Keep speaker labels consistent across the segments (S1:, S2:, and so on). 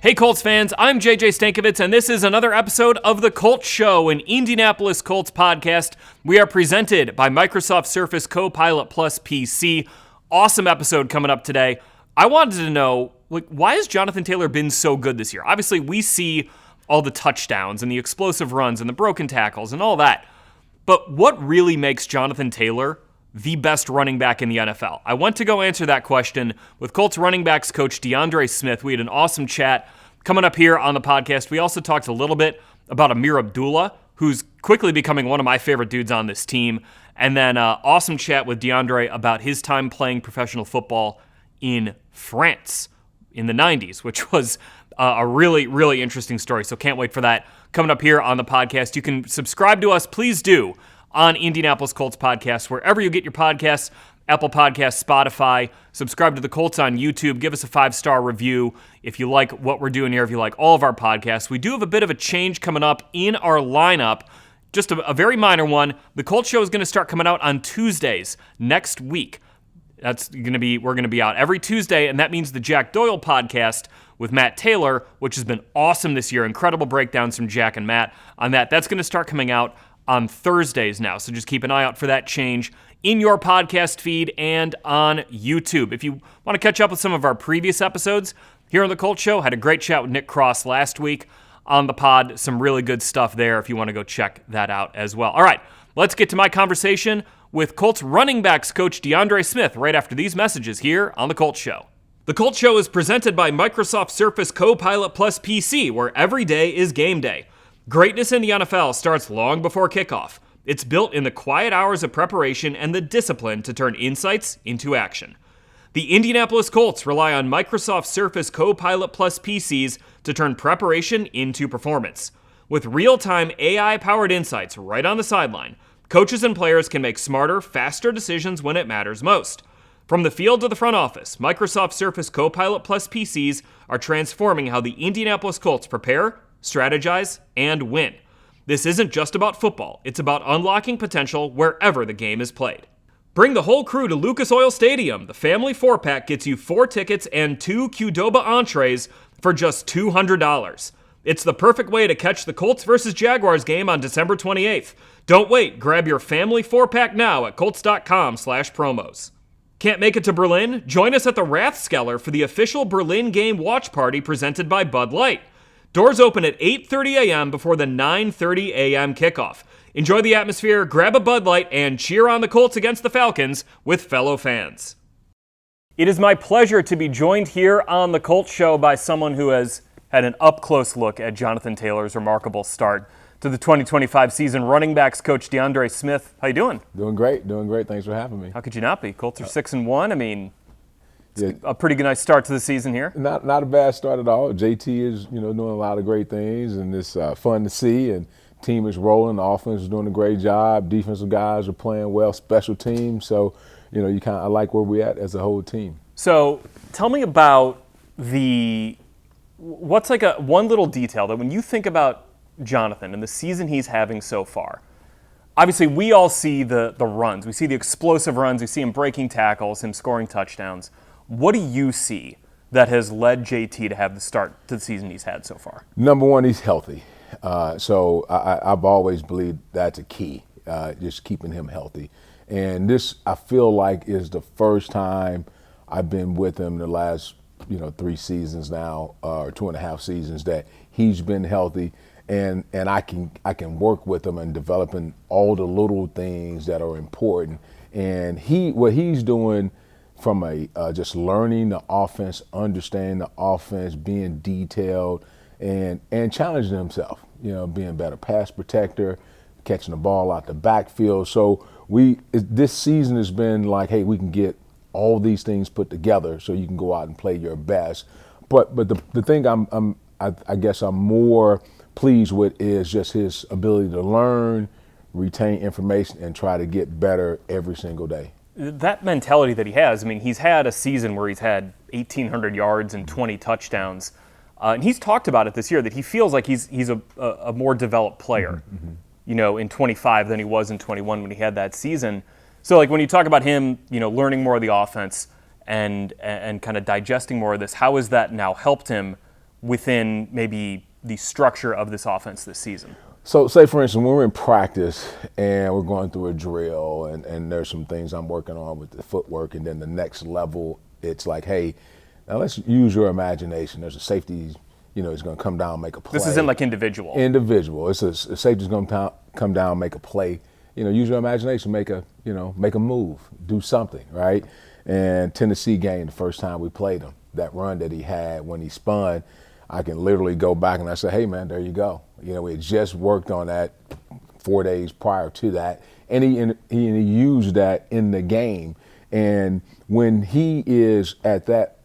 S1: Hey Colts fans, I'm JJ Stankevitz, and this is another episode of the Colts Show, an Indianapolis Colts podcast. We are presented by Microsoft Surface Copilot Plus PC. Awesome episode coming up today. I wanted to know, why has Jonathan Taylor been so good this year? Obviously, we see all the touchdowns and the explosive runs and the broken tackles and all that. But what really makes Jonathan Taylor the best running back in the NFL? I went to go answer that question with Colts running backs coach DeAndre Smith. We had an awesome chat coming up here on the podcast. We also talked a little bit about Ameer Abdullah, who's quickly becoming one of my favorite dudes on this team. And then awesome chat with DeAndre about his time playing professional football in France in the 90s, which was a really, really interesting story. So can't wait for that coming up here on the podcast. You can subscribe to us, please do, on Indianapolis Colts Podcast, wherever you get your podcasts, Apple Podcasts, Spotify. Subscribe to the Colts on YouTube. Give us a 5-star review if you like what we're doing here, if you like all of our podcasts. We do have a bit of a change coming up in our lineup, just a very minor one. The Colts Show is going to start coming out on Tuesdays next week. We're going to be out every Tuesday, and that means the Jack Doyle podcast with Matt Taylor, which has been awesome this year. Incredible breakdowns from Jack and Matt on that. That's going to start coming out on Thursdays now, so just keep an eye out for that change in your podcast feed and on YouTube. If you want to catch up with some of our previous episodes here on the Colts Show, had a great chat with Nick Cross last week on the pod. Some really good stuff there if you want to go check that out as well. All right, let's get to my conversation with Colts running backs coach DeAndre Smith right after these messages here on the Colts Show. The Colts Show is presented by Microsoft Surface Copilot Plus PC, where every day is game day. Greatness in the NFL starts long before kickoff. It's built in the quiet hours of preparation and the discipline to turn insights into action. The Indianapolis Colts rely on Microsoft Surface Copilot Plus PCs to turn preparation into performance. With real-time AI-powered insights right on the sideline, coaches and players can make smarter, faster decisions when it matters most. From the field to the front office, Microsoft Surface Copilot Plus PCs are transforming how the Indianapolis Colts prepare, strategize, and win. This isn't just about football. It's about unlocking potential wherever the game is played. Bring the whole crew to Lucas Oil Stadium. The family 4-pack gets you 4 tickets and 2 Qdoba entrees for just $200. It's the perfect way to catch the Colts versus Jaguars game on December 28th. Don't wait. Grab your family 4-pack now at colts.com/promos. Can't make it to Berlin? Join us at the Rathskeller for the official Berlin game watch party presented by Bud Light. Doors open at 8:30 a.m. before the 9:30 a.m. kickoff. Enjoy the atmosphere, grab a Bud Light, and cheer on the Colts against the Falcons with fellow fans. It is my pleasure to be joined here on the Colts Show by someone who has had an up-close look at Jonathan Taylor's remarkable start to the 2025 season. Running backs coach DeAndre Smith. How you doing?
S2: Doing great. Thanks for having me.
S1: How could you not be? Colts are 6-1. I mean, it's a pretty good nice start to the season here.
S2: Not a bad start at all. JT is doing a lot of great things, and it's fun to see. And team is rolling. The offense is doing a great job. Defensive guys are playing well. Special teams. So I like where we're at as a whole team.
S1: So tell me about what's like one little detail that when you think about Jonathan and the season he's having so far. Obviously, we all see the runs. We see the explosive runs. We see him breaking tackles, him scoring touchdowns. What do you see that has led JT to have the start to the season he's had so far?
S2: Number one, he's healthy. So I've always believed that's a key, just keeping him healthy. And this, I feel like, is the first time I've been with him the last 3 seasons now, or 2.5 seasons, that he's been healthy. And I can work with him in developing all the little things that are important. And what he's doing from just learning the offense, understanding the offense, being detailed, and challenging himself. Being a better pass protector, catching the ball out the backfield. So this season has been like, hey, we can get all these things put together so you can go out and play your best. But the thing I guess I'm more pleased with is just his ability to learn, retain information, and try to get better every single day.
S1: That mentality that he has, I mean, he's had a season where he's had 1,800 yards and 20 touchdowns. And he's talked about it this year that he feels like he's a more developed player, in 25 than he was in 21 when he had that season. So like when you talk about him, learning more of the offense and kind of digesting more of this, how has that now helped him within maybe the structure of this offense this season?
S2: So say, for instance, when we're in practice and we're going through a drill and there's some things I'm working on with the footwork, and then the next level, it's like, hey, now let's use your imagination. There's a safety, he's going to come down and make a play.
S1: This isn't like individual.
S2: Individual. It's a safety's going to come down and make a play. Use your imagination, make a move, do something, right? And Tennessee game, the first time we played him, that run that he had when he spun, I can literally go back and I say, hey, man, there you go. We had just worked on that 4 days prior to that, and he used that in the game. And when he is at that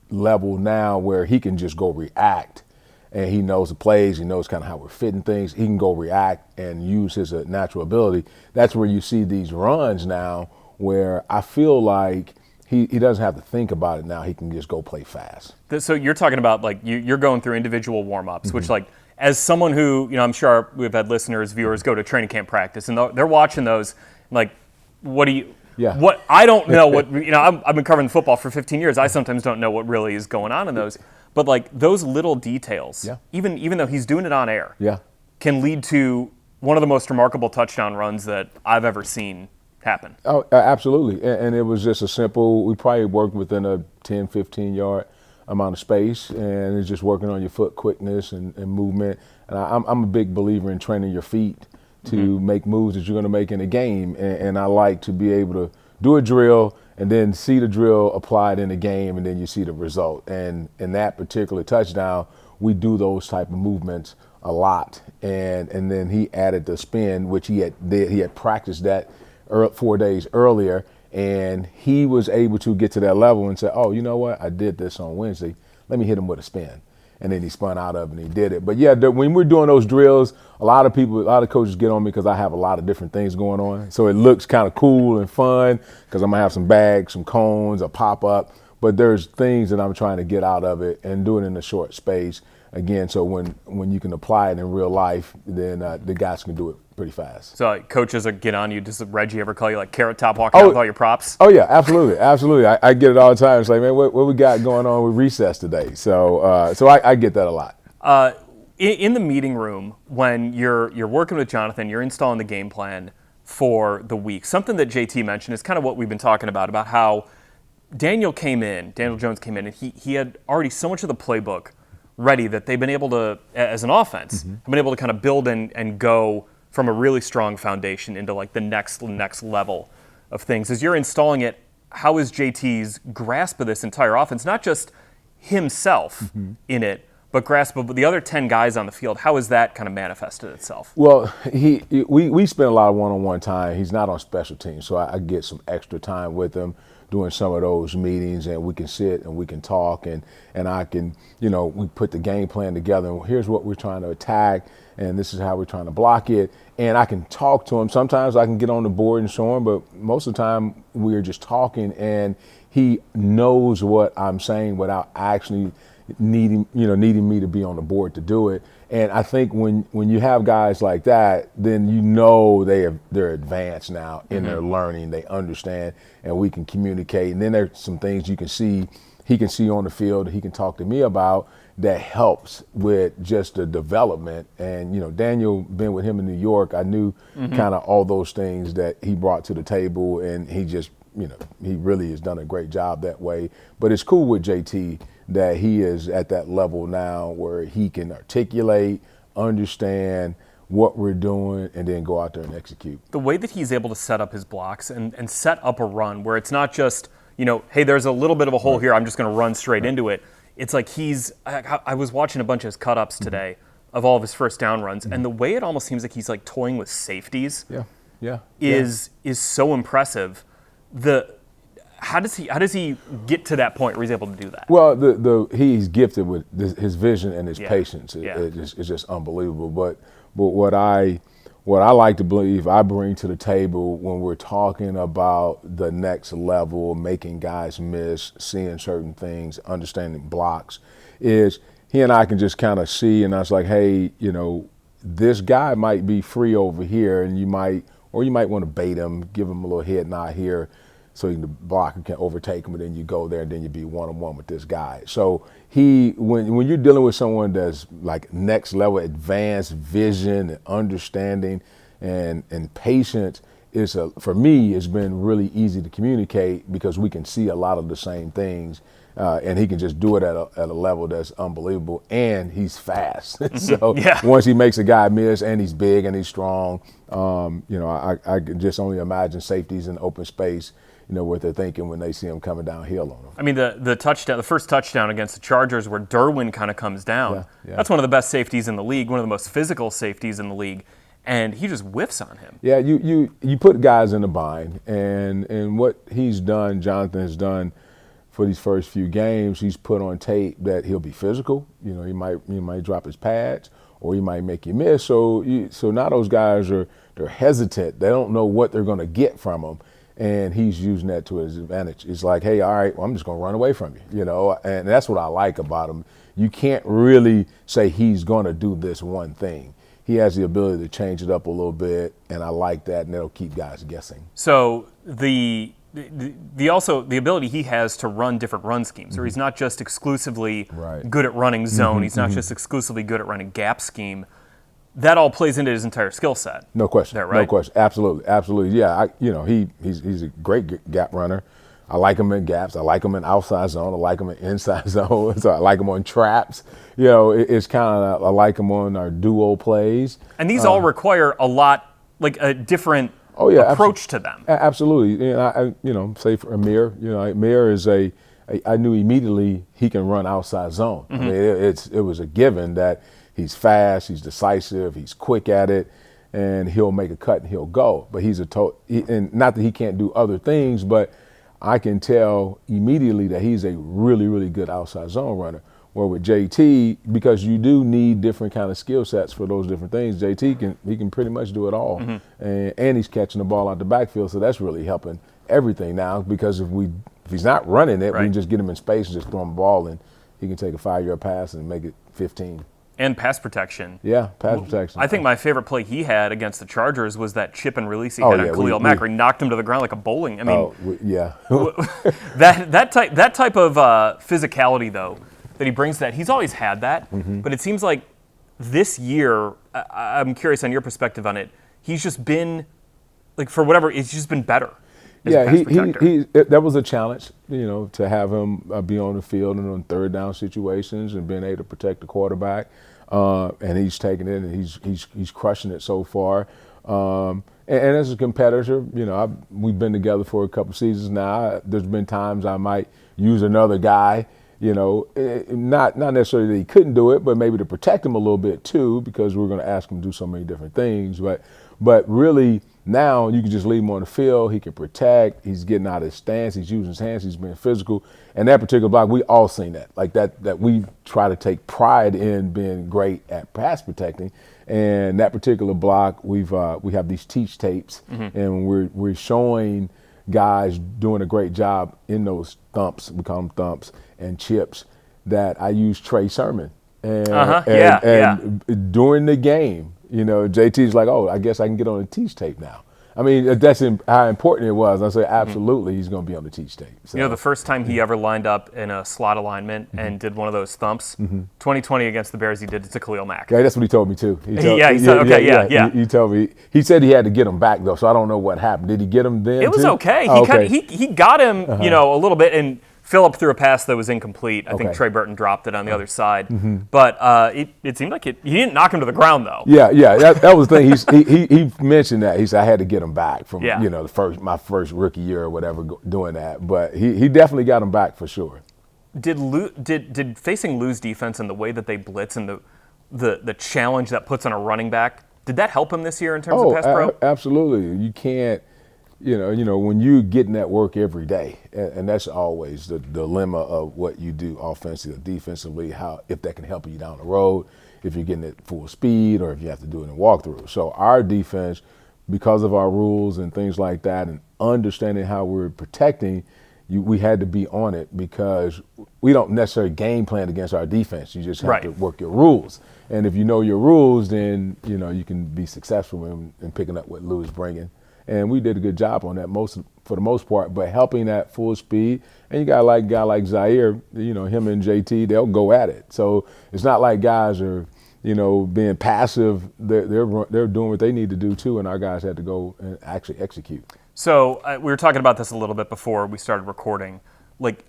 S2: level now where he can just go react, and he knows the plays, he knows kind of how we're fitting things, he can go react and use his natural ability. That's where you see these runs now where I feel like he doesn't have to think about it now. He can just go play fast.
S1: So you're talking about like you're going through individual warm-ups, which like as someone who, I'm sure we've had listeners, viewers go to training camp practice and they're watching those like, what do you – what I don't know what I've been covering football for 15 years. I sometimes don't know what really is going on in those. But like those little details, even though he's doing it on air, can lead to one of the most remarkable touchdown runs that I've ever seen happen.
S2: Oh, absolutely. And it was just a simple, we probably worked within a 10, 15-yard amount of space, and it's just working on your foot quickness and movement. And I'm a big believer in training your feet to make moves that you're going to make in a game. And I like to be able to do a drill and then see the drill applied in the game, and then you see the result. And in that particular touchdown, we do those type of movements a lot. And then he added the spin, which he had practiced that 4 days earlier, and he was able to get to that level and say, oh, you know what, I did this on Wednesday, let me hit him with a spin. And then he spun out of it and he did it. But yeah, when we're doing those drills, a lot of coaches get on me because I have a lot of different things going on. So it looks kind of cool and fun because I'm going to have some bags, some cones, a pop-up. But there's things that I'm trying to get out of it and do it in a short space. Again, so when you can apply it in real life, then the guys can do it pretty fast.
S1: So coaches get on you. Does Reggie ever call you like Carrot Top walking out with all your props?
S2: Oh yeah, absolutely. I get it all the time. It's like, man, what we got going on with recess today? So I get that a lot.
S1: In the meeting room, when you're working with Jonathan, you're installing the game plan for the week. Something that JT mentioned is kind of what we've been talking about how Daniel Jones came in, and he had already so much of the playbook ready that they've been able to, as an offense, have been able to kind of build and go from a really strong foundation into like the next level of things. As you're installing it, how is JT's grasp of this entire offense, not just himself in it, but grasp of the other 10 guys on the field? How has that kind of manifested itself?
S2: Well, we spend a lot of one-on-one time. He's not on special teams, so I get some extra time with him doing some of those meetings, and we can sit and we can talk, and I can, we put the game plan together, and here's what we're trying to attack, and this is how we're trying to block it, and I can talk to him. Sometimes I can get on the board and show him, but most of the time we're just talking, and he knows what I'm saying without actually needing me to be on the board to do it. And I think when you have guys like that, then they're advanced now in their learning. They understand, and we can communicate. And then there's some things he can see on the field that he can talk to me about that helps with just the development. And Daniel, been with him in New York, I knew kind of all those things that he brought to the table, and he just he really has done a great job that way. But it's cool with JT that he is at that level now where he can articulate, understand what we're doing, and then go out there and execute.
S1: The way that he's able to set up his blocks and set up a run where it's not just, hey, there's a little bit of a hole here, I'm just going to run straight into it. It's like I was watching a bunch of his cut-ups today of all of his first down runs, and the way it almost seems like he's like toying with safeties is so impressive. How does he get to that point where he's able to do that?
S2: Well, he's gifted with his vision and his patience. It's just unbelievable. But what I like to believe I bring to the table when we're talking about the next level, making guys miss, seeing certain things, understanding blocks, is he and I can just kind of see, and I was like, hey, this guy might be free over here, and you might want to bait him, give him a little head nod here. so the blocker can overtake him, and then you go there, and then you be one-on-one with this guy. So when you're dealing with someone that's like next level advanced vision and understanding and patience, for me, it's been really easy to communicate because we can see a lot of the same things, and he can just do it at a level that's unbelievable, and he's fast. So once he makes a guy miss, and he's big and he's strong, I can just only imagine safeties in open space, what they're thinking when they see him coming downhill on them.
S1: I mean, the first touchdown against the Chargers where Derwin kind of comes down, that's one of the best safeties in the league, one of the most physical safeties in the league, and he just whiffs on him. Yeah,
S2: you put guys in a bind, and what he's done, Jonathan has done for these first few games, he's put on tape that he'll be physical. He might drop his pads, or he might make you miss. So now those guys they're hesitant. They don't know what they're going to get from him. And he's using that to his advantage. It's like, hey, all right, well, I'm just going to run away from you, and that's what I like about him. You can't really say he's going to do this one thing. He has the ability to change it up a little bit, and I like that, and that'll keep guys guessing.
S1: So the ability he has to run different run schemes, or he's not just exclusively good at running zone, he's not just exclusively good at running gap scheme. That all plays into his entire skill set.
S2: No question.
S1: There, right?
S2: No question. Absolutely. Yeah, he's a great gap runner. I like him in gaps. I like him in outside zone. I like him in inside zone. So I like him on traps. It's kind of I like him on our duo plays.
S1: And these all require a lot, like a different approach to them.
S2: Absolutely. Say for Amir, Amir is I knew immediately he can run outside zone. I mean, it was a given that he's fast, he's decisive, he's quick at it, and he'll make a cut and he'll go. But and not that he can't do other things, but I can tell immediately that he's a really, really good outside zone runner. Where with JT, because you do need different kind of skill sets for those different things, JT can pretty much do it all. And he's catching the ball out the backfield, so that's really helping everything now, because if he's not running it, we can just get him in space and just throw him the ball, and he can take a 5-yard pass and make it 15.
S1: And pass protection.
S2: Yeah, pass protection.
S1: I think my favorite play he had against the Chargers was that chip and release he had on Khalil Mack, where he knocked him to the ground like a bowling. I mean, that type of physicality, though, that he brings, that he's always had that. But it seems like this year, I'm curious on your perspective on it. He's just been, like, for whatever, it's just been better.
S2: That was a challenge, to have him be on the field and on third down situations and being able to protect the quarterback. And he's taking it, and he's crushing it so far. And as a competitor, we've been together for a couple seasons now. There's been times I might use another guy, not necessarily that he couldn't do it, but maybe to protect him a little bit too, because we're going to ask him to do so many different things. But really, now you can just leave him on the field. He can protect. He's getting out of his stance. He's using his hands. He's being physical. And that particular block, we all seen that. Like that we try to take pride in being great at pass protecting. And that particular block, we have these teach tapes, and we're showing guys doing a great job in those thumps. We call them thumps and chips. That I use Trey Sermon. And during the game, JT's like, oh, I guess I can get on the teach tape now. I mean, that's how important it was. I say, absolutely, he's going to be on the teach tape. So.
S1: The first time he ever lined up in a slot alignment and did one of those thumps, 2020 against the Bears, he did it to Khalil Mack.
S2: Yeah, that's what he told me too.
S1: He told
S2: me. He said he had to get him back though, so I don't know what happened. Did he get him then?
S1: It was okay. He got him, a little bit, and Phillip threw a pass that was incomplete. I think Trey Burton dropped it on the other side. But it seemed like he didn't knock him to the ground, though.
S2: Yeah. That was the thing. He mentioned that. He said, I had to get him back from, my first rookie year or whatever doing that. But he definitely got him back for sure.
S1: Did facing Lou's defense and the way that they blitz and the challenge that puts on a running back, did that help him this year in terms of pass pro?
S2: Absolutely. You can't. When you're getting that work every day, and that's always the dilemma of what you do offensively or defensively, if that can help you down the road, if you're getting it full speed or if you have to do it in walkthrough. So our defense, because of our rules and things like that and understanding how we're protecting, we had to be on it because we don't necessarily game plan against our defense. You just have to work your rules. And if you know your rules, then, you can be successful in picking up what Lou is bringing. And we did a good job on that for the most part, but helping at full speed. And you got a guy like Zaire, him and JT, they'll go at it. So it's not like guys are, being passive. They're doing what they need to do too, and our guys had to go and actually execute.
S1: So we were talking about this a little bit before we started recording. Like,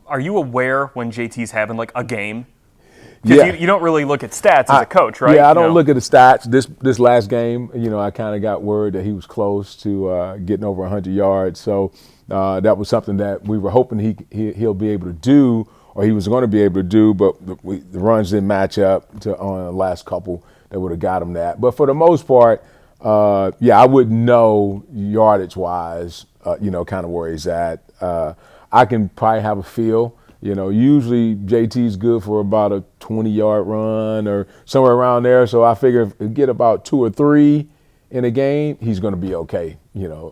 S1: are you aware when JT's having like a game? Because you don't really look at stats as a coach, right?
S2: Yeah, I don't look at the stats. This last game, I kind of got word that he was close to getting over 100 yards. So that was something that we were hoping he'll be able to do, or he was going to be able to do, but the runs didn't match up on the last couple that would have got him that. But for the most part, I wouldn't know yardage-wise, kind of where he's at. I can probably have a feel. Usually JT's good for about a 20-yard run or somewhere around there. So I figure if he get about 2 or 3 in a game, he's going to be okay,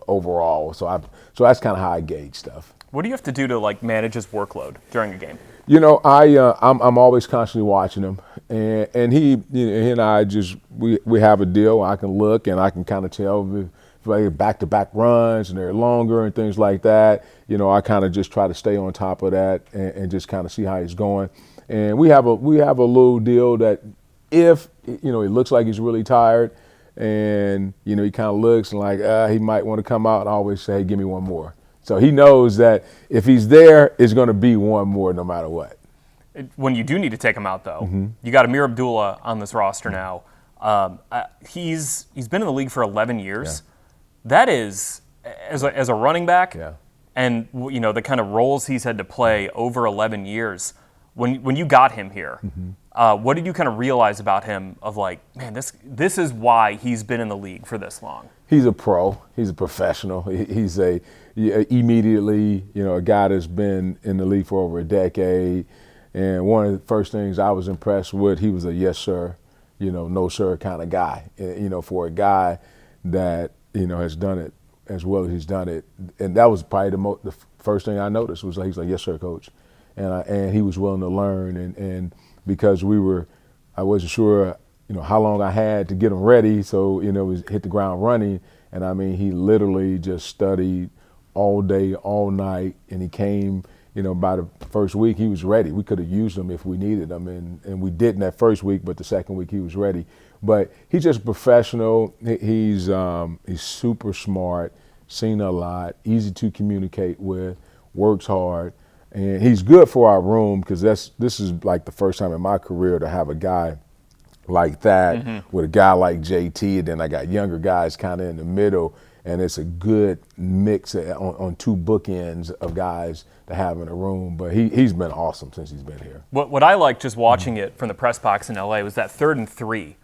S2: overall. So that's kind of how I gauge stuff.
S1: What do you have to do to like manage his workload during a game?
S2: I'm always constantly watching him, and he and I just we have a deal. I can look and I can kind of tell if back-to-back runs and they're longer and things like that. I kind of just try to stay on top of that and just kind of see how he's going. And we have a little deal that if it looks like he's really tired, and he kind of looks and like he might want to come out, and I always say, hey, give me one more. So he knows that if he's there, it's going to be one more no matter what.
S1: When you do need to take him out, though, you got Ameer Abdullah on this roster now. He's been in the league for 11 years.
S2: Yeah.
S1: That is, as a running back,
S2: yeah.
S1: And the kind of roles he's had to play over 11 years. When you got him here, what did you kind of realize about him? Of like, man, this is why he's been in the league for this long.
S2: He's a pro. He's a professional. He's immediately a guy that's been in the league for over a decade. And one of the first things I was impressed with, he was a yes sir, no sir kind of guy. For a guy that has done it as well as he's done it, and that was probably the first thing I noticed was he's like, yes sir, coach, and he was willing to learn, and because I wasn't sure how long I had to get him ready, so we hit the ground running, and I mean he literally just studied all day, all night, and he came. By the first week he was ready. We could have used him if we needed him, and we didn't that first week, but the second week he was ready. But he's just professional. He's super smart, seen a lot, easy to communicate with, works hard, and he's good for our room because this is like the first time in my career to have a guy like that with a guy like JT, and then I got younger guys kind of in the middle, and it's a good mix on 2 bookends of guys to have in a room. But he's been awesome since he's been here.
S1: What I liked just watching it from the press box in LA was that 3rd and 3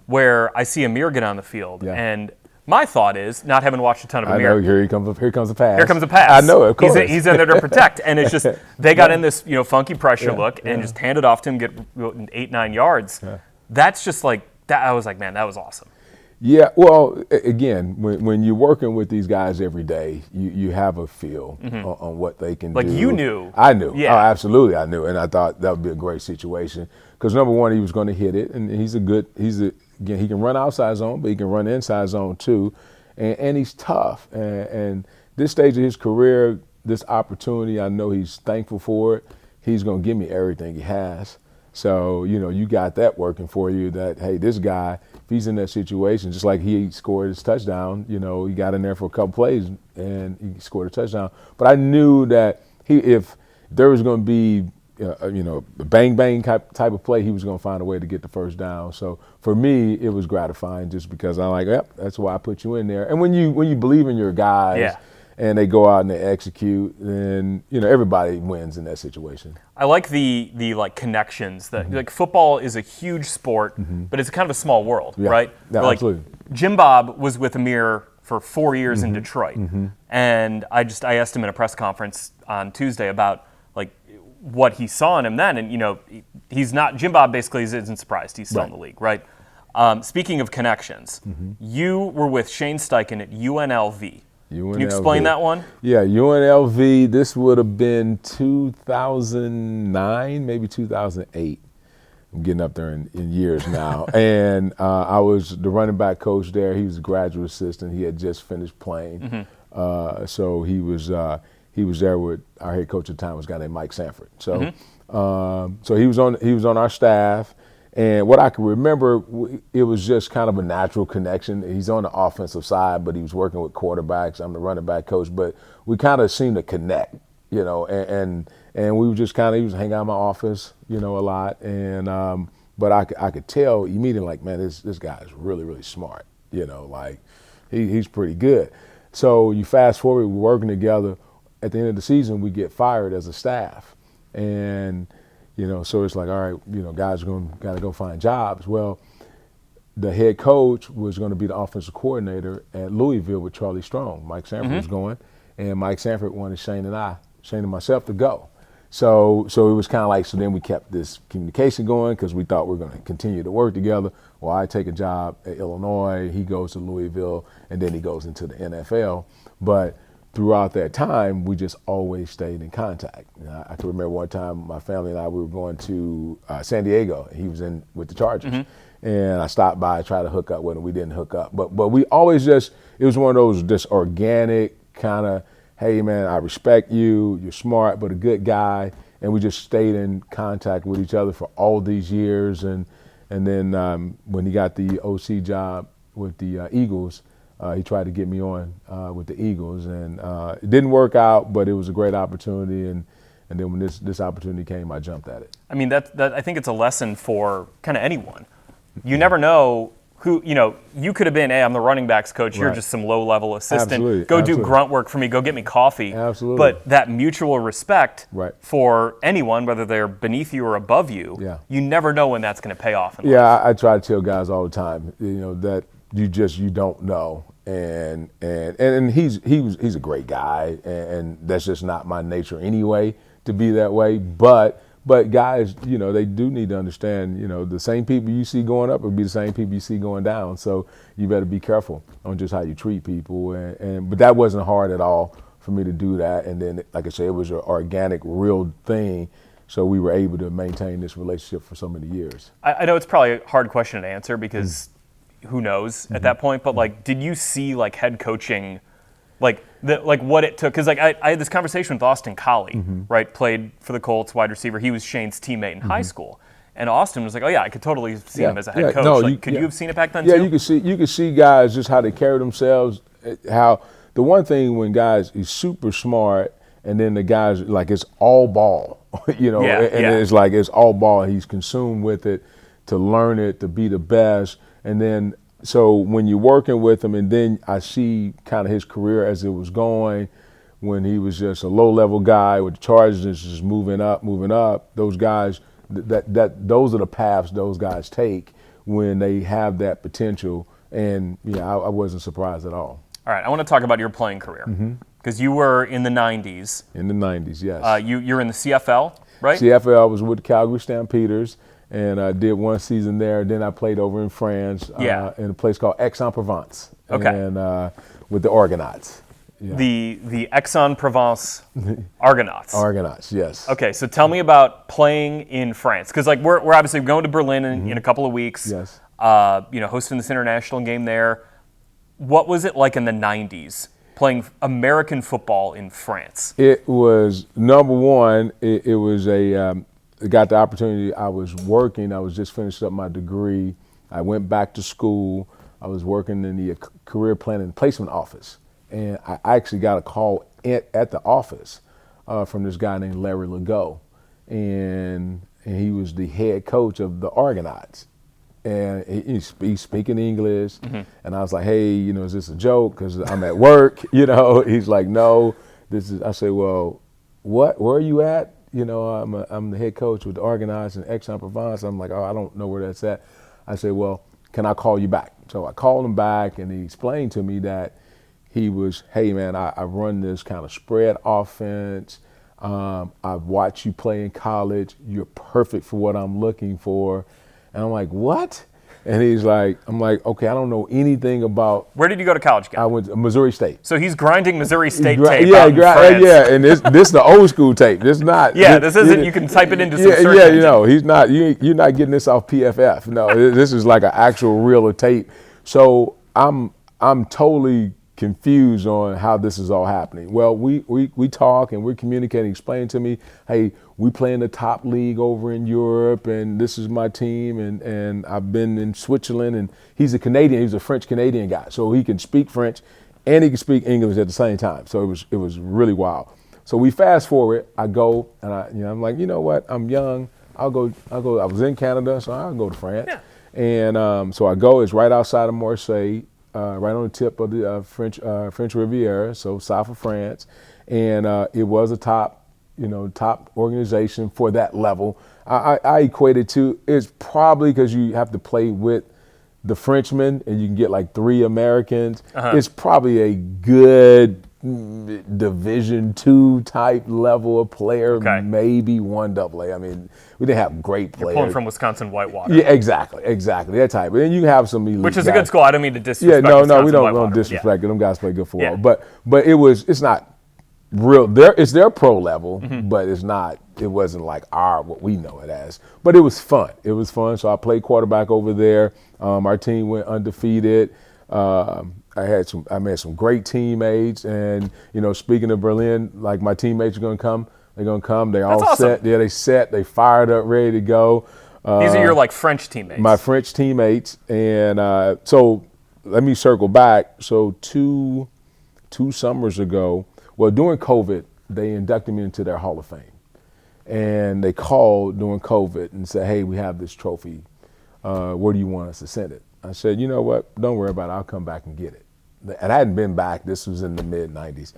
S1: where I see Amir get on the field. Yeah. And my thought is, not having watched a ton of Amir.
S2: I know, here comes a pass.
S1: Here comes a pass.
S2: I know, of course.
S1: He's in there to protect. And it's just, they got in this funky pressure look and just handed off to him, get 8-9 yards. Yeah. That's just like, that. I was like, man, that was awesome.
S2: Yeah, well, again, when you're working with these guys every day, you have a feel on what they can do.
S1: Like you knew.
S2: I knew.
S1: Yeah.
S2: Oh, absolutely, I knew. And I thought that would be a great situation because, number one, he was going to hit it. And again, he can run outside zone, but he can run inside zone too. And he's tough. And this stage of his career, this opportunity, I know he's thankful for it. He's going to give me everything he has. So, you got that working for you that, hey, this guy, if he's in that situation, just like he scored his touchdown, he got in there for a couple plays and he scored a touchdown. But I knew that if there was going to be, a bang type of play, he was going to find a way to get the first down. So for me, it was gratifying just because I'm like, yep, that's why I put you in there. And when you believe in your guys and they go out and they execute, then, everybody wins in that situation.
S1: I like the like connections that like football is a huge sport, but it's kind of a small world, right?
S2: Yeah, absolutely.
S1: Jim Bob was with Amir for 4 years in Detroit, and I asked him in a press conference on Tuesday about like what he saw in him then, and he's not Jim Bob basically isn't surprised he's still in the league, right? Speaking of connections, you were with Shane Steichen at UNLV. Can you explain that one?
S2: Yeah, UNLV, this would have been 2009, maybe 2008. I'm getting up there in years now. And I was the running back coach there. He was a graduate assistant. He had just finished playing. So he was there with our head coach at the time, was a guy named Mike Sanford. So so he was on our staff. And what I can remember, it was just kind of a natural connection. He's on the offensive side, but he was working with quarterbacks. I'm the running back coach, but we kind of seemed to connect, and we would just he was hanging out in my office, a lot. And but I could tell immediately, like, man, this guy is really, really smart, like he's pretty good. So you fast forward, we're working together. At the end of the season, we get fired as a staff, and so it's like, all right, guys are got to go find jobs. Well, the head coach was going to be the offensive coordinator at Louisville with Charlie Strong. Mike Sanford was going, and Mike Sanford wanted Shane and myself to go. So it was kind of like, so then we kept this communication going because we thought we were going to continue to work together. Well, I take a job at Illinois, he goes to Louisville, and then he goes into the NFL. But throughout that time, we just always stayed in contact. I can remember one time my family and I, we were going to San Diego. He was in with the Chargers. And I stopped by, tried to hook up with him. We didn't hook up. But we always it was one of those just organic kind of, hey, man, I respect you. You're smart, but a good guy. And we just stayed in contact with each other for all these years. And then when he got the OC job with the Eagles, he tried to get me on with the Eagles, and it didn't work out, but it was a great opportunity. And then when this opportunity came, I jumped at it.
S1: I mean, that I think it's a lesson for kind of anyone. You never know who, you could have been, hey, I'm the running backs coach. You're just some low-level assistant.
S2: Absolutely.
S1: Do grunt work for me. Go get me coffee.
S2: Absolutely.
S1: But that mutual respect for anyone, whether they're beneath you or above you, you never know when that's going to pay off in life.
S2: I try to tell guys all the time, that you don't know. And he's a great guy, and that's just not my nature anyway to be that way. But guys, they do need to understand, the same people you see going up will be the same people you see going down. So you better be careful on just how you treat people. But that wasn't hard at all for me to do that. And then, like I said, it was an organic, real thing. So we were able to maintain this relationship for so many years. I
S1: know it's probably a hard question to answer because who knows at that point, but did you see head coaching, what it took? Because I had this conversation with Austin Collie, right? Played for the Colts, wide receiver. He was Shane's teammate in high school, and Austin was like, "Oh yeah, I could totally see him as a head coach."
S2: No,
S1: could you have seen it back then?
S2: Yeah,
S1: too?
S2: you could see guys just how they carry themselves. How the one thing when guys is super smart, and then the guys it's all ball, and it's all ball. He's consumed with it to learn it, to be the best. And then, so when you're working with him, and then I see kind of his career as it was going, when he was just a low-level guy with the Chargers, just moving up. Those guys, those are the paths those guys take when they have that potential. And I wasn't surprised at all.
S1: All right, I want to talk about your playing career because you were in the 90s.
S2: In the 90s, yes.
S1: You're in the CFL, right?
S2: CFL, I was with the Calgary Stampeders. And I did one season there. Then I played over in France in a place called Aix-en-Provence.
S1: Okay.
S2: And with the Argonauts.
S1: Yeah. The Aix-en-Provence Argonauts.
S2: Argonauts, yes.
S1: Okay, so tell me about playing in France. Because we're obviously going to Berlin in a couple of weeks.
S2: Yes.
S1: Hosting this international game there. What was it like in the 90s? Playing American football in France?
S2: It was, number one, it was got the opportunity. I was working. I was just finished up my degree. I went back to school. I was working in the career planning and placement office. And I actually got a call at the office from this guy named Larry Legault. And he was the head coach of the Argonauts. And he's speaking English. And I was like, hey, is this a joke? Because I'm at work. He's like, no, this is. I say, well, where are you at? I'm the head coach with the Argonauts in Aix-en-Provence. I'm like, oh, I don't know where that's at. I said, well, can I call you back? So I called him back, and he explained to me that he was, hey, man, I run this kind of spread offense. I've watched you play in college. You're perfect for what I'm looking for. And I'm like, what? And he's like, I'm like, okay, I don't know anything about.
S1: Where did you go to college again?
S2: I went to Missouri State.
S1: So he's grinding Missouri State
S2: Yeah,
S1: tape
S2: yeah,
S1: out in France.
S2: yeah. And this the old school tape. This not.
S1: Yeah, this isn't. You can type it into some search
S2: Yeah,
S1: engine.
S2: you know, he's not. You're not getting this off PFF. No, this is like an actual reel of tape. So I'm totally confused on how this is all happening. Well, we talk and we're communicating, explain to me, hey, we play in the top league over in Europe and this is my team and I've been in Switzerland and he's a Canadian, he's a French Canadian guy. So he can speak French and he can speak English at the same time. So it was really wild. So we fast forward, I go and I'm like, you know what, I'm young, I'll go, I was in Canada, so I'll go to France.
S1: Yeah.
S2: And so I go, it's right outside of Marseille. Right on the tip of the French Riviera, so south of France, and it was a top organization for that level. I equate it to, it's probably because you have to play with the Frenchmen and you can get like 3 Americans. It's probably a good Division II type level of player, maybe 1AA. I mean, we didn't have great players.
S1: You're pulling from Wisconsin Whitewater.
S2: Yeah, exactly, that type. And you have some elite
S1: which is
S2: guys.
S1: A good school. I don't mean to disrespect.
S2: Yeah,
S1: Wisconsin
S2: we don't
S1: Whitewater,
S2: disrespect it. Them guys play good football.
S1: Yeah.
S2: But it's not real. It's their pro level, but it's not. It wasn't like what we know it as. But it was fun. It was fun. So I played quarterback over there. Our team went undefeated. I met some great teammates, and speaking of Berlin, like my teammates are gonna come. They're gonna come. They're all
S1: awesome.
S2: set. Yeah, they fired up, ready to go.
S1: These are your like French teammates.
S2: My French teammates, and so let me circle back. So two summers ago, well, during COVID, they inducted me into their Hall of Fame, and they called during COVID and said, "Hey, we have this trophy. Where do you want us to send it?" I said, "You know what? Don't worry about it. I'll come back and get it." And I hadn't been back. This was in the mid-'90s.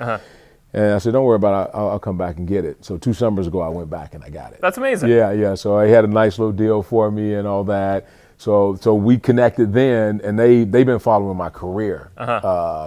S2: And I said, "Don't worry about it. I'll come back and get it." So 2 summers ago, I went back and I got it.
S1: That's amazing.
S2: Yeah. So I had a nice little deal for me and all that. So we connected then, and they've been following my career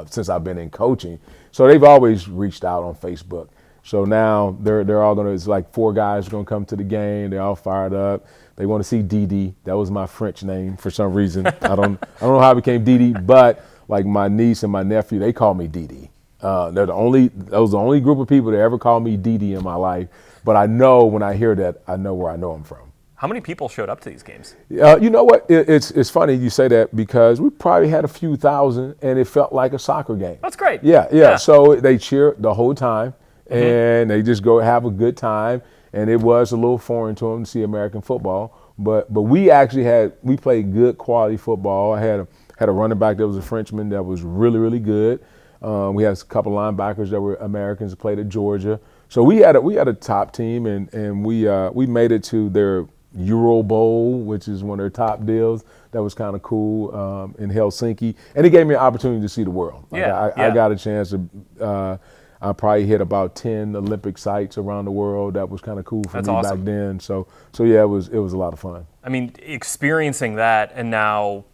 S2: since I've been in coaching. So they've always reached out on Facebook. So now they're all gonna. It's like 4 guys gonna come to the game. They're all fired up. They want to see Didi. That was my French name for some reason. I don't know how I became Didi, but like my niece and my nephew, they call me Didi. Those are the only group of people that ever called me Didi in my life. But I know when I hear that, I know where I know them from.
S1: How many people showed up to these games?
S2: You know what? It's funny you say that because we probably had a few thousand, and it felt like a soccer game.
S1: That's great.
S2: Yeah. So they cheer the whole time, and they just go have a good time. And it was a little foreign to them to see American football, but we actually played good quality football. I had a running back that was a Frenchman that was really, really good. We had a couple linebackers that were Americans that played at Georgia. So we had a top team, and we made it to their Euro Bowl, which is one of their top deals. That was kind of cool in Helsinki, and it gave me an opportunity to see the world. I got a chance to. I probably hit about 10 Olympic sites around the world. That was kind of cool for me back then. So yeah, it was a lot of fun.
S1: I mean, experiencing that, and now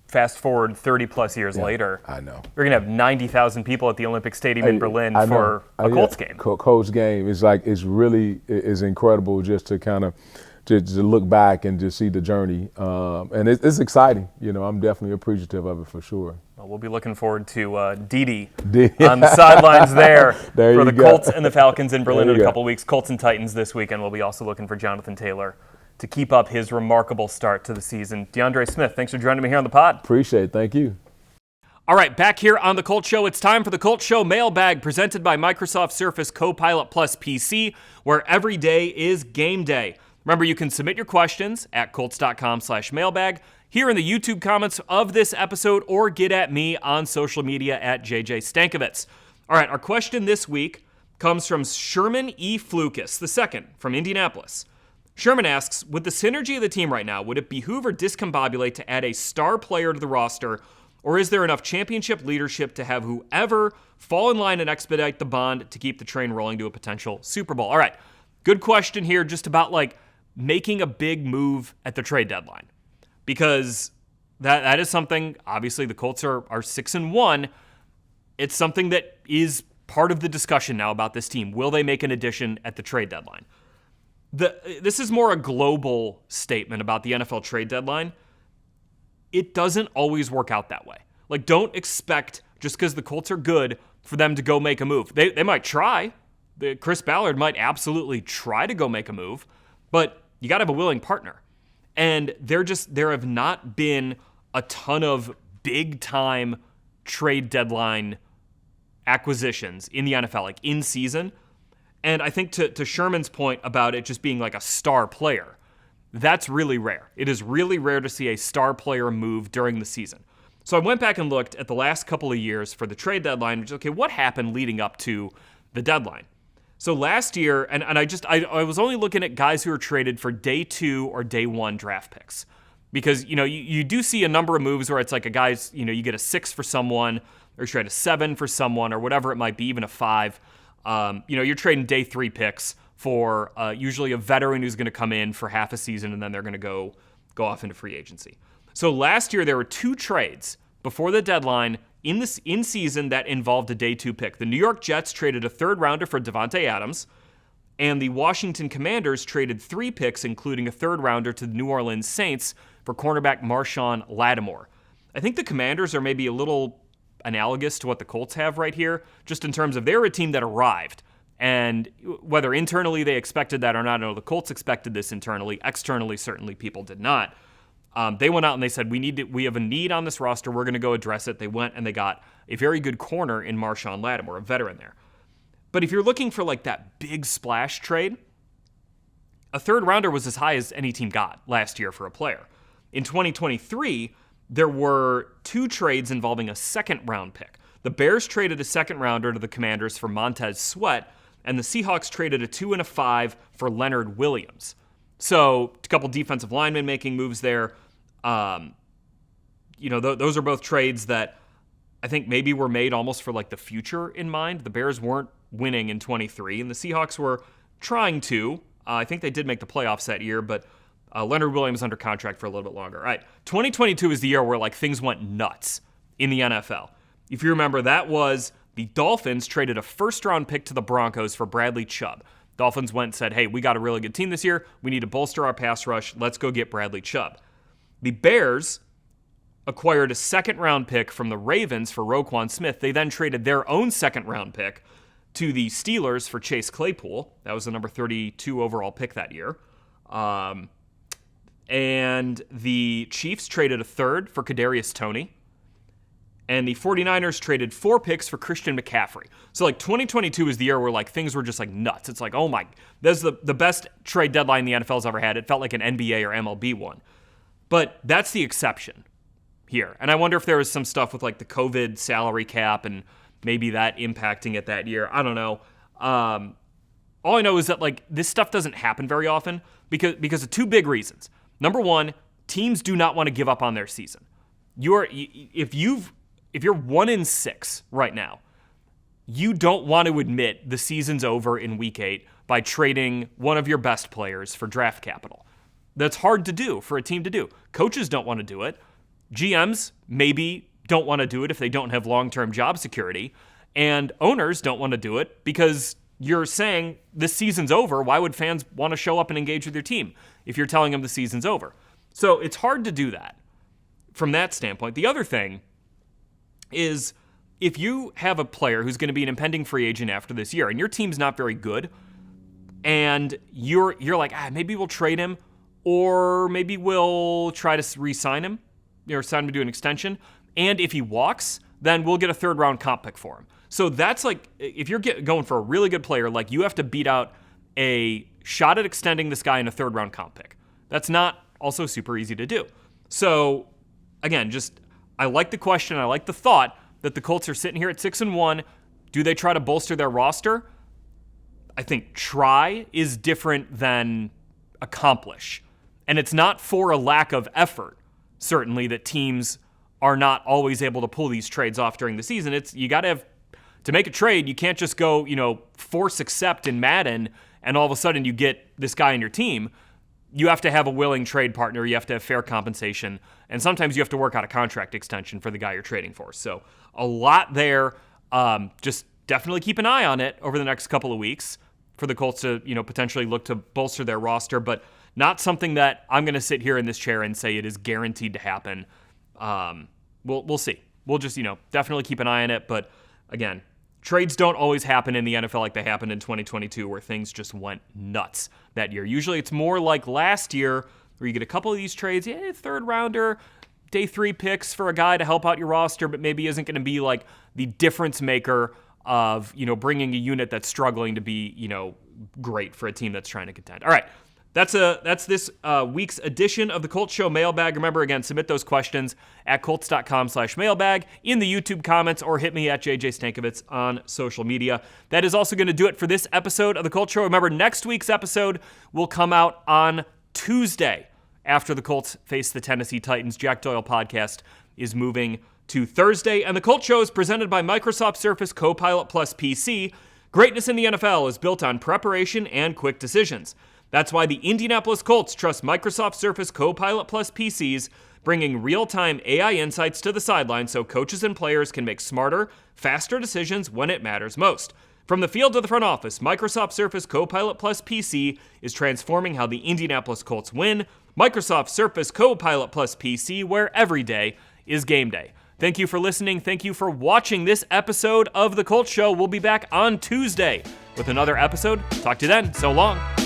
S1: fast forward 30 plus years later,
S2: I know
S1: you're gonna have 90,000 people at the Olympic Stadium in Berlin for a Colts game.
S2: Colts game. It's really incredible just to kind of to look back and just see the journey, and it's exciting. I'm definitely appreciative of it for sure.
S1: Well, we'll be looking forward to Didi on the sidelines there for the Colts and the Falcons in Berlin in a couple weeks. Colts and Titans this weekend. We'll be also looking for Jonathan Taylor to keep up his remarkable start to the season. DeAndre Smith, thanks for joining me here on the pod.
S2: Appreciate it. Thank you.
S1: All right, back here on the Colts Show, it's time for the Colts Show Mailbag presented by Microsoft Surface Copilot Plus PC, where every day is game day. Remember, you can submit your questions at colts.com/mailbag, here in the YouTube comments of this episode, or get at me on social media at JJ Stankevitz. All right, our question this week comes from Sherman E. Flukas II from Indianapolis. Sherman asks, with the synergy of the team right now, would it behoove or discombobulate to add a star player to the roster, or is there enough championship leadership to have whoever fall in line and expedite the bond to keep the train rolling to a potential Super Bowl? All right, good question here, just about making a big move at the trade deadline, because that is something. Obviously, the Colts are 6-1. It's something that is part of the discussion now about this team. Will they make an addition at the trade deadline? This is more a global statement about the NFL trade deadline. it doesn't always work out that way. Like, don't expect, just because the Colts are good, for them to go make a move. They might try. Chris Ballard might absolutely try to go make a move, but you got to have a willing partner. And there have not been a ton of big-time trade deadline acquisitions in the NFL, like in season. And I think to Sherman's point about it just being like a star player, that's really rare. It is really rare to see a star player move during the season. So I went back and looked at the last couple of years for the trade deadline, which is, okay, what happened leading up to the deadline? So last year, and I was only looking at guys who were traded for day 2 or day 1 draft picks. Because, you do see a number of moves where it's like a guy's, you get a 6 for someone, or you trade a 7 for someone, or whatever it might be, even a 5. You're trading day 3 picks for usually a veteran who's going to come in for half a season, and then they're going to go off into free agency. So last year, there were 2 trades before the deadline in season that involved a day 2 pick. The New York Jets traded a 3rd rounder for Devontae Adams, and the Washington Commanders traded 3 picks, including a 3rd rounder, to the New Orleans Saints for cornerback Marshawn Lattimore. I think the Commanders are maybe a little analogous to what the Colts have right here, just in terms of they're a team that arrived. And whether internally they expected that or not, I know the Colts expected this internally. Externally, certainly people did not. They went out and they said, we have a need on this roster. We're going to go address it. They went and they got a very good corner in Marshawn Lattimore, a veteran there. But if you're looking for like that big splash trade, a 3rd rounder was as high as any team got last year for a player. In 2023, there were 2 trades involving a 2nd round pick. The Bears traded a 2nd rounder to the Commanders for Montez Sweat, and the Seahawks traded a 2 and a 5 for Leonard Williams. So a couple defensive linemen making moves there. Those are both trades that I think maybe were made almost for like the future in mind. The Bears weren't winning in 23, and the Seahawks were trying to. I think they did make the playoffs that year, but Leonard Williams under contract for a little bit longer. All right, 2022 is the year where like things went nuts in the NFL. If you remember, that was the Dolphins traded a 1st-round pick to the Broncos for Bradley Chubb. Dolphins went and said, hey, we got a really good team this year. We need to bolster our pass rush. Let's go get Bradley Chubb. The Bears acquired a 2nd-round pick from the Ravens for Roquan Smith. They then traded their own 2nd-round pick to the Steelers for Chase Claypool. That was the number 32 overall pick that year. And the Chiefs traded a 3rd for Kadarius Toney. And the 49ers traded 4 picks for Christian McCaffrey. So like 2022 is the year where like things were just like nuts. It's like, oh my, that's the best trade deadline the NFL's ever had. It felt like an NBA or MLB one. But that's the exception here. And I wonder if there was some stuff with like the COVID salary cap and maybe that impacting it that year. I don't know. All I know is that like this stuff doesn't happen very often because of 2 big reasons. Number 1, teams do not want to give up on their season. If you're 1-6 right now, you don't want to admit the season's over in week 8 by trading one of your best players for draft capital. That's hard to do for a team to do. Coaches don't want to do it. GMs maybe don't want to do it if they don't have long-term job security. And owners don't want to do it because you're saying this season's over. Why would fans want to show up and engage with your team if you're telling them the season's over? So it's hard to do that from that standpoint. The other thing is if you have a player who's going to be an impending free agent after this year and your team's not very good and you're like, maybe we'll trade him or maybe we'll try to re-sign him or sign him to an extension. And if he walks, then we'll get a 3rd-round comp pick for him. So that's like, if you're going for a really good player, like you have to beat out a shot at extending this guy in a 3rd-round comp pick. That's not also super easy to do. So again, I like the question. I like the thought that the Colts are sitting here at 6-1. Do they try to bolster their roster? I think try is different than accomplish. And it's not for a lack of effort, certainly, that teams are not always able to pull these trades off during the season. You got to have, to make a trade, you can't just go, force accept in Madden and all of a sudden you get this guy on your team. You have to have a willing trade partner. You have to have fair compensation. And sometimes you have to work out a contract extension for the guy you're trading for. So a lot there. Just definitely keep an eye on it over the next couple of weeks for the Colts to, potentially look to bolster their roster, but not something that I'm going to sit here in this chair and say it is guaranteed to happen we'll see. We'll just, definitely keep an eye on it. But again, trades don't always happen in the NFL like they happened in 2022 where things just went nuts that year. Usually it's more like last year where you get a couple of these trades, third rounder, day 3 picks for a guy to help out your roster, but maybe isn't going to be like the difference maker of, bringing a unit that's struggling to be, great for a team that's trying to contend. All right. That's this week's edition of the Colts Show Mailbag. Remember, again, submit those questions at colts.com/mailbag in the YouTube comments or hit me at JJ Stankevitz on social media. That is also going to do it for this episode of the Colts Show. Remember, next week's episode will come out on Tuesday after the Colts face the Tennessee Titans. Jack Doyle podcast is moving to Thursday, and the Colts Show is presented by Microsoft Surface Copilot Plus PC. Greatness in the NFL is built on preparation and quick decisions. That's why the Indianapolis Colts trust Microsoft Surface Copilot Plus PCs, bringing real-time AI insights to the sideline so coaches and players can make smarter, faster decisions when it matters most. From the field to the front office, Microsoft Surface Copilot Plus PC is transforming how the Indianapolis Colts win. Microsoft Surface Copilot Plus PC, where every day is game day. Thank you for listening. Thank you for watching this episode of The Colts Show. We'll be back on Tuesday with another episode. Talk to you then. So long.